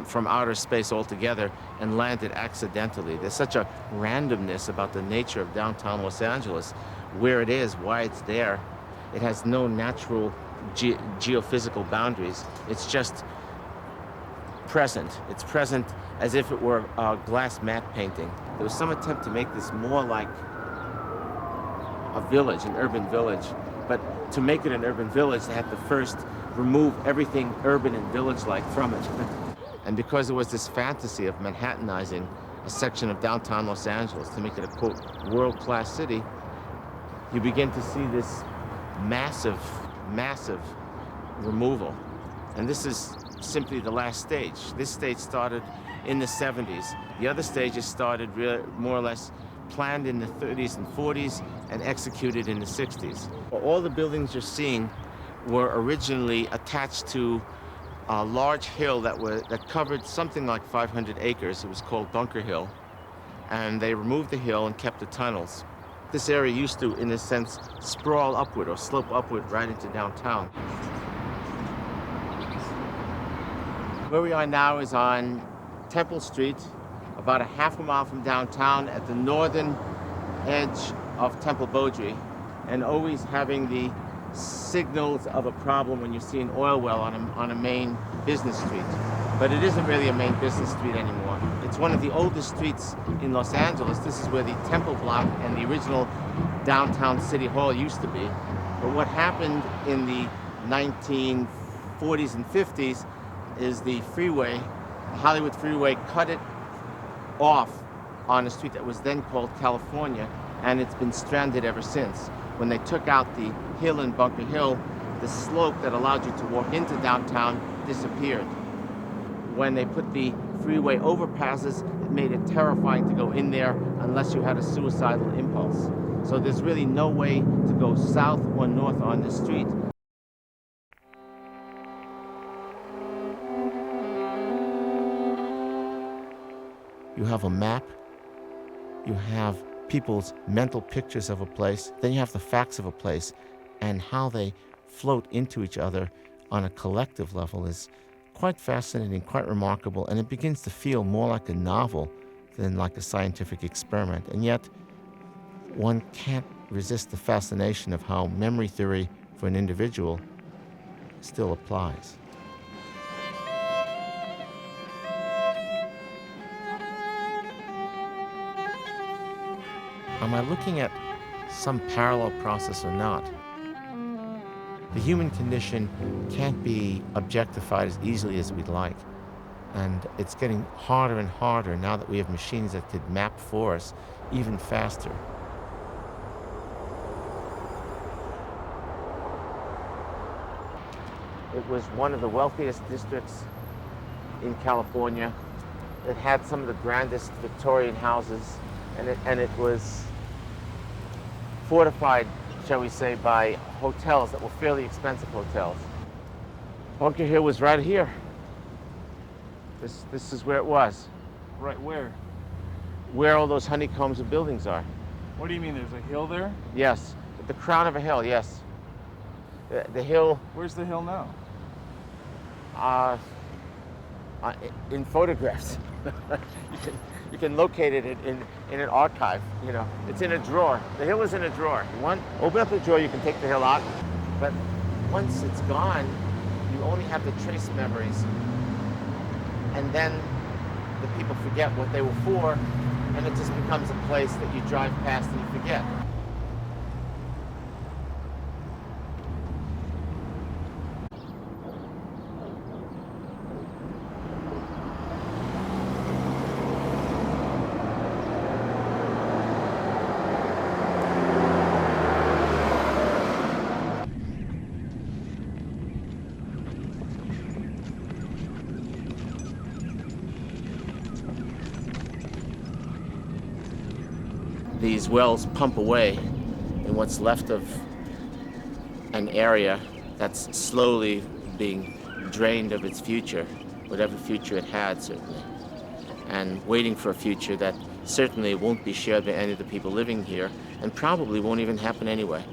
from outer space altogether and landed accidentally. There's such a randomness about the nature of downtown Los Angeles, where it is, why it's there. It has no natural geophysical boundaries. It's just present. It's present as if it were a glass matte painting. There was some attempt to make this more like a village, an urban village. But to make it an urban village, they had to first remove everything urban and village-like from it. And because there was this fantasy of Manhattanizing a section of downtown Los Angeles to make it a, quote, world-class city, you begin to see this massive removal. And this is simply the last stage. This stage started in the 70s. The other stages started more or less planned in the 30s and 40s and executed in the 60s. All the buildings you're seeing were originally attached to a large hill that covered something like 500 acres. It was called Bunker Hill. And they removed the hill and kept the tunnels. This area used to, in a sense, sprawl upward or slope upward right into downtown. Where we are now is on Temple Street, about a half a mile from downtown at the northern edge of Temple Beaudry, and always having the signals of a problem when you see an oil well on a main business street. But it isn't really a main business street anymore. It's one of the oldest streets in Los Angeles. This is where the Temple block and the original downtown City Hall used to be. But what happened in the 1940s and 50s is the freeway, the Hollywood freeway, cut it off on a street that was then called California, and it's been stranded ever since. When they took out the hill in Bunker Hill, the slope that allowed you to walk into downtown disappeared. When they put the freeway overpasses, it made it terrifying to go in there unless you had a suicidal impulse. So there's really no way to go south or north on this street. You have a map, you have people's mental pictures of a place, then you have the facts of a place, and how they float into each other on a collective level is quite fascinating, quite remarkable, and it begins to feel more like a novel than like a scientific experiment. And yet, one can't resist the fascination of how memory theory for an individual still applies. Am I looking at some parallel process or not? The human condition can't be objectified as easily as we'd like. And it's getting harder and harder now that we have machines that could map for us even faster. It was one of the wealthiest districts in California. It had some of the grandest Victorian houses, and it was fortified, shall we say, by hotels that were fairly expensive hotels. Bunker Hill was right here. This is where it was. Right where? Where all those honeycombs of buildings are. What do you mean, there's a hill there? Yes, at the crown of a hill, yes. The hill... Where's the hill now? In photographs. You can locate it in an archive, you know. It's in a drawer. The hill is in a drawer. Open up the drawer, you can take the hill out, but once it's gone, you only have the trace memories. And then the people forget what they were for, and it just becomes a place that you drive past and you forget. These wells pump away in what's left of an area that's slowly being drained of its future, whatever future it had, certainly, and waiting for a future that certainly won't be shared by any of the people living here, and probably won't even happen anyway.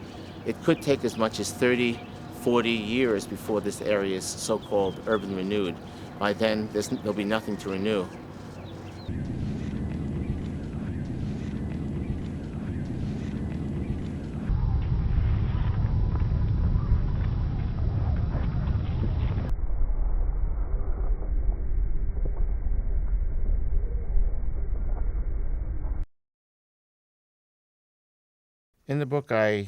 It could take as much as 30, 40 years before this area is so-called urban renewed, By then, there'll be nothing to renew. In the book, I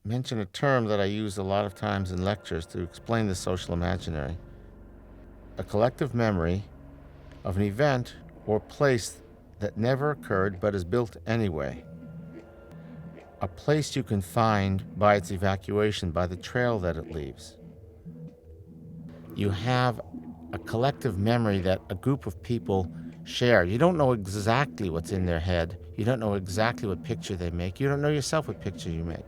mention a term that I use a lot of times in lectures to explain the social imaginary. A collective memory of an event or place that never occurred but is built anyway. A place you can find by its evacuation, by the trail that it leaves. You have a collective memory that a group of people share. You don't know exactly what's in their head. You don't know exactly what picture they make. You don't know yourself what picture you make.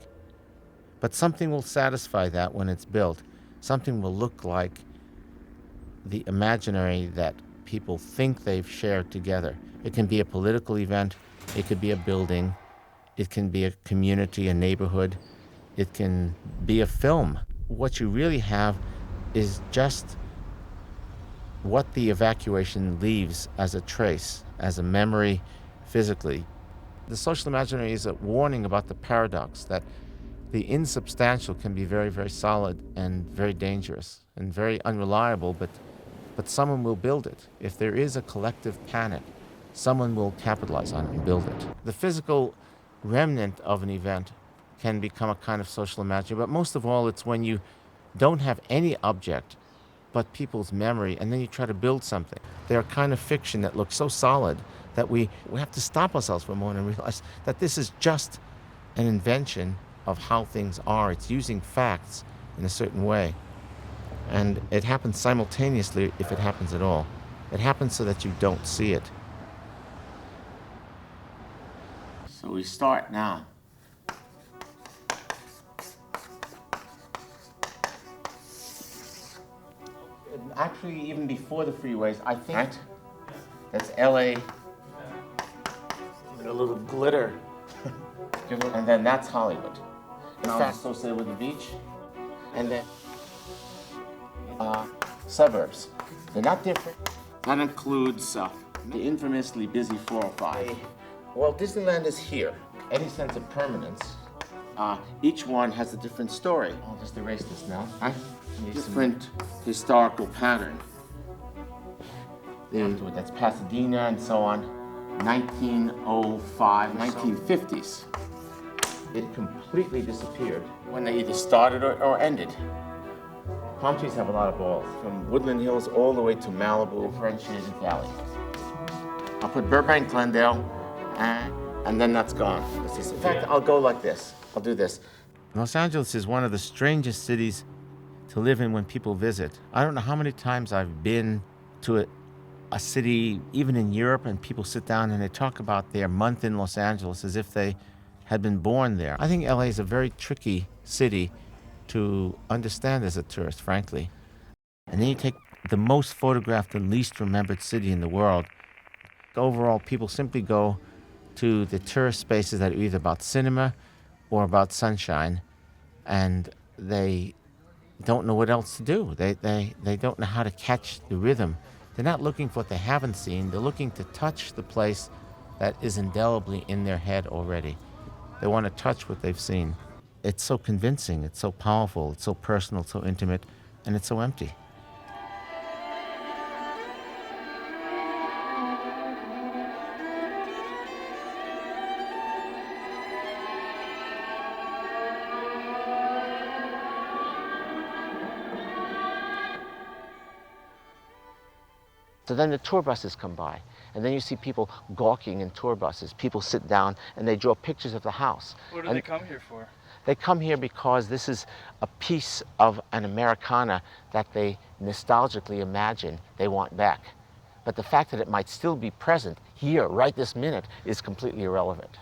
But something will satisfy that when it's built. Something will look like the imaginary that people think they've shared together. It can be a political event. It could be a building. It can be a community, a neighborhood. It can be a film. What you really have is just what the evacuation leaves as a trace, as a memory physically. The social imaginary is a warning about the paradox that the insubstantial can be very, very solid and very dangerous and very unreliable, but someone will build it. If there is a collective panic, someone will capitalize on it and build it. The physical remnant of an event can become a kind of social imaginary, but most of all, it's when you don't have any object but people's memory, and then you try to build something. They're a kind of fiction that looks so solid that we have to stop ourselves for a moment and realize that this is just an invention of how things are. It's using facts in a certain way. And it happens simultaneously if it happens at all. It happens so that you don't see it. So we start now. Actually, even before the freeways, I think, right? That's LA. With a little glitter. And then that's Hollywood. In fact, associated with the beach. And then suburbs. They're not different. That includes the infamously busy 405. Well, Disneyland is here. Any sense of permanence. Each one has a different story. I'll just erase this now. Different historical pattern. That's Pasadena and so on. 1905, 1950s. It completely disappeared when they either started or ended. Palm trees have a lot of balls, from Woodland Hills all the way to Malibu, differentiated valley. I'll put Burbank, Glendale, and then that's gone. In fact, I'll go like this. I'll do this. Los Angeles is one of the strangest cities to live in when people visit. I don't know how many times I've been to a city, even in Europe, and people sit down and they talk about their month in Los Angeles as if they had been born there. I think LA is a very tricky city to understand as a tourist, frankly. And then you take the most photographed and least remembered city in the world. Overall, people simply go to the tourist spaces that are either about cinema or about sunshine, and they don't know what else to do. They don't know how to catch the rhythm. They're not looking for what they haven't seen. They're looking to touch the place that is indelibly in their head already. They want to touch what they've seen. It's so convincing, it's so powerful, it's so personal, so intimate, and it's so empty. So then the tour buses come by, and then you see people gawking in tour buses. People sit down and they draw pictures of the house. What do they come here for? They come here because this is a piece of an Americana that they nostalgically imagine they want back. But the fact that it might still be present here, right this minute, is completely irrelevant.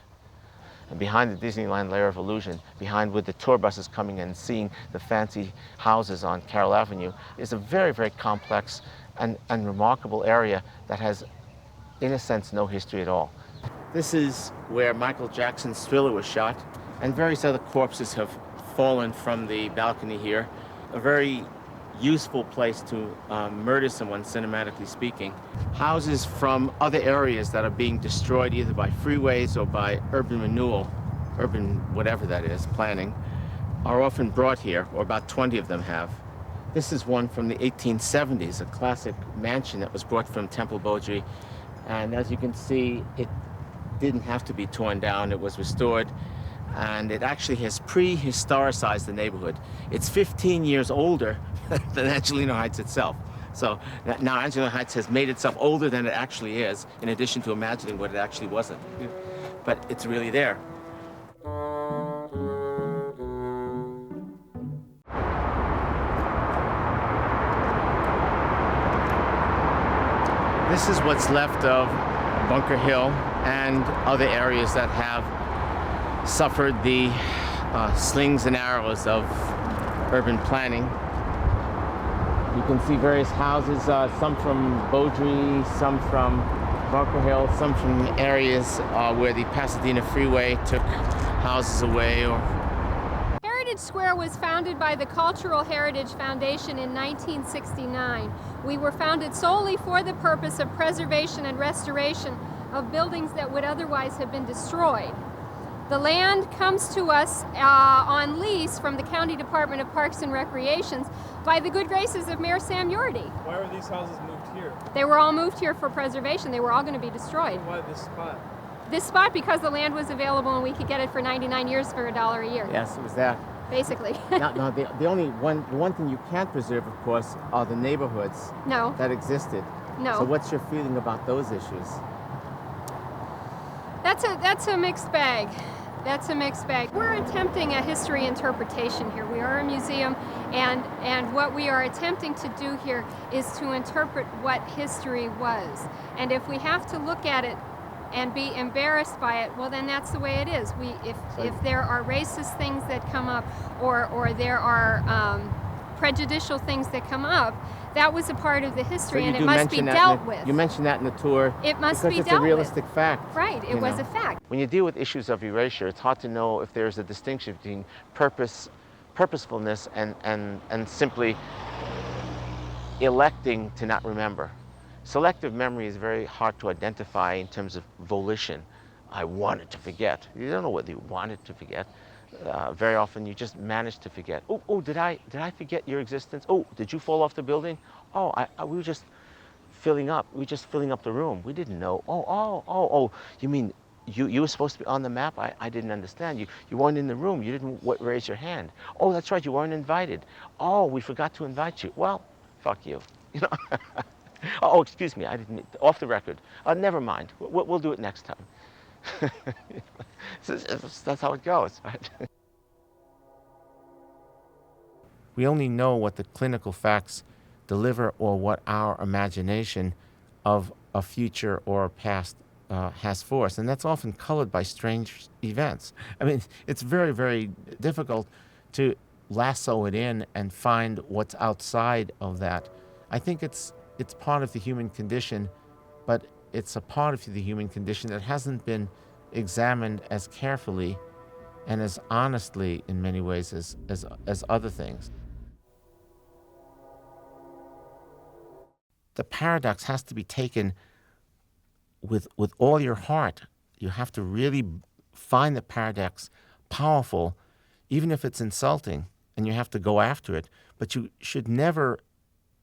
And behind the Disneyland layer of illusion, behind with the tour buses coming in and seeing the fancy houses on Carroll Avenue, is a very, very complex and remarkable area that has, in a sense, no history at all. This is where Michael Jackson's Thriller was shot, and various other corpses have fallen from the balcony here. A very useful place to murder someone, cinematically speaking. Houses from other areas that are being destroyed either by freeways or by urban renewal, urban whatever that is, planning, are often brought here, or about 20 of them have. This is one from the 1870s, a classic mansion that was brought from Temple Beaudry. And as you can see, it didn't have to be torn down, it was restored. And it actually has pre-historicized the neighborhood. It's 15 years older than Angelino Heights itself. So now Angelino Heights has made itself older than it actually is, in addition to imagining what it actually wasn't. But it's really there. This is what's left of Bunker Hill and other areas that have suffered the slings and arrows of urban planning. You can see various houses, some from Beaudry, some from Bunker Hill, some from areas where the Pasadena Freeway took houses away. Heritage Square was founded by the Cultural Heritage Foundation in 1969. We were founded solely for the purpose of preservation and restoration of buildings that would otherwise have been destroyed. The land comes to us on lease from the County Department of Parks and Recreations by the good graces of Mayor Sam Yordi. Why were these houses moved here? They were all moved here for preservation. They were all going to be destroyed. Why this spot? This spot because the land was available and we could get it for 99 years for $1 a year. Yes, it was that. Basically. Now, the one thing you can't preserve, of course, are the neighborhoods No. that existed. No. So what's your feeling about those issues? That's a mixed bag. That's a mixed bag. We're attempting a history interpretation here. We are a museum, and what we are attempting to do here is to interpret what history was. And if we have to look at it and be embarrassed by it, well, then that's the way it is. If there are racist things that come up, or there are prejudicial things that come up, that was a part of the history, and it must be dealt with. You mentioned that in the tour. It must be dealt with. Because it's a realistic fact. Right, it was a fact. When you deal with issues of erasure, it's hard to know if there's a distinction between purposefulness and simply electing to not remember. Selective memory is very hard to identify in terms of volition. I wanted to forget. You don't know whether you wanted to forget. Very often you just manage to forget. Oh, did I forget your existence? Oh, did you fall off the building? Oh, we were just filling up. We were just filling up the room. We didn't know. Oh, you mean you were supposed to be on the map? I didn't understand. You weren't in the room. You didn't raise your hand. Oh, that's right, you weren't invited. Oh, we forgot to invite you. Well, fuck you. You know. Oh, excuse me, I didn't, off the record. Never mind, we'll do it next time. That's how it goes, right? We only know what the clinical facts deliver or what our imagination of a future or a past has for us, and that's often colored by strange events. I mean, it's very, very difficult to lasso it in and find what's outside of that. I think it's part of the human condition, but it's a part of the human condition that hasn't been examined as carefully and as honestly in many ways as other things. The paradox has to be taken with all your heart. You have to really find the paradox powerful, even if it's insulting, and you have to go after it. But you should never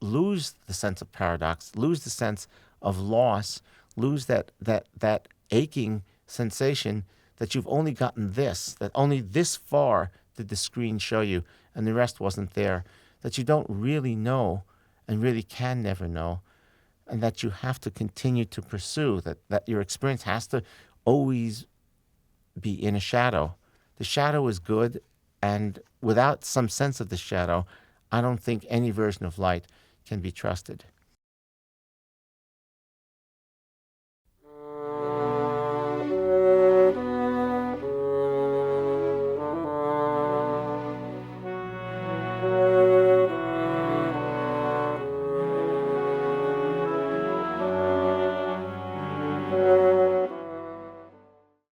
lose the sense of paradox, lose the sense of loss, lose that aching sensation that you've only gotten this, that only this far did the screen show you and the rest wasn't there, that you don't really know and really can never know, and that you have to continue to pursue, that your experience has to always be in a shadow. The shadow is good, and without some sense of the shadow, I don't think any version of light can be trusted.